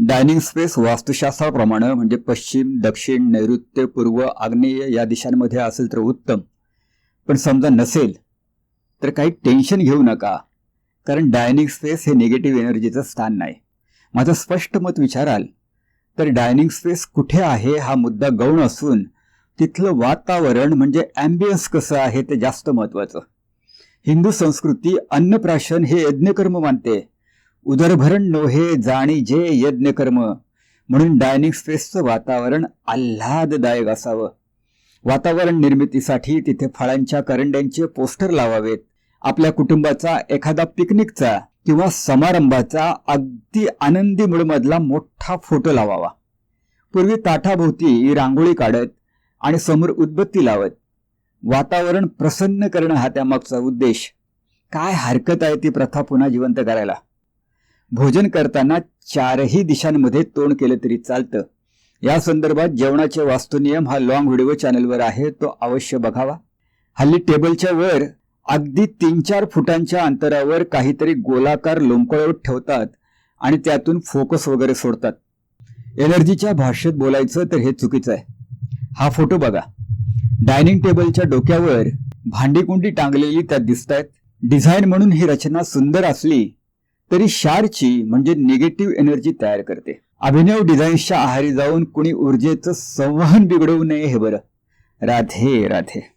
Dining space वास्तुशास्त्राप्रमाणे म्हणजे पश्चिम, दक्षिण, नैऋत्य, पूर्व, आग्नेय या दिशांमध्ये असेल तर उत्तम. पण समजा नसेल तर काही टेन्शन घेऊ नका, कारण डायनिंग स्पेस हे निगेटिव्ह एनर्जीचं स्थान नाही. माझं स्पष्ट मत विचाराल तर डायनिंग स्पेस कुठे आहे हा मुद्दा गौण असून तिथलं वातावरण म्हणजे ॲम्बियन्स कसं आहे ते जास्त महत्त्वाचं. हिंदू संस्कृती अन्नप्राशन हे यज्ञकर्म मानते. उदरभरण नोहे जाणी जे यज्ञकर्म, म्हणून डायनिंग स्पेसचं वातावरण आल्हाददायक असावं. वातावरण निर्मितीसाठी तिथे फळांच्या करंड्यांचे पोस्टर लावावेत. आपल्या कुटुंबाचा एखादा पिकनिकचा किंवा समारंभाचा अगदी आनंदी मूडमधला मोठा फोटो लावावा. पूर्वी ताटाभोवती रांगोळी काढत आणि समोर उदबत्ती लावत वातावरण प्रसन्न करणं हा त्यामागचा उद्देश. काय हरकत आहे ती प्रथा पुन्हा जिवंत करायला? भोजन करताना चारही दिशांमध्ये तोंड केलं तरी चालतं. या संदर्भात जेवणाचे वास्तुनियम हा लॉंग व्हिडिओ चॅनलवर आहे, तो अवश्य बघावा. हल्ली टेबलच्या वर अगदी 3-4 फुटांच्या अंतरावर काहीतरी गोलाकार लोंबकळवत ठेवतात आणि त्यातून फोकस वगैरे सोडतात. एनर्जीच्या भाषेत बोलायचं तर हे चुकीचं आहे. हा फोटो बघा. डायनिंग टेबलच्या डोक्यावर भांडीकुंडी टांगलेली त्यात दिसतायत. डिझाईन म्हणून ही रचना सुंदर असली तरी शारची म्हणजे निगेटिव्ह एनर्जी तयार करते. अभिनव डिझाईन्सच्या आहारी जाऊन कुणी ऊर्जेचं संवहन बिघडवू नये हे बरं. राधे राधे.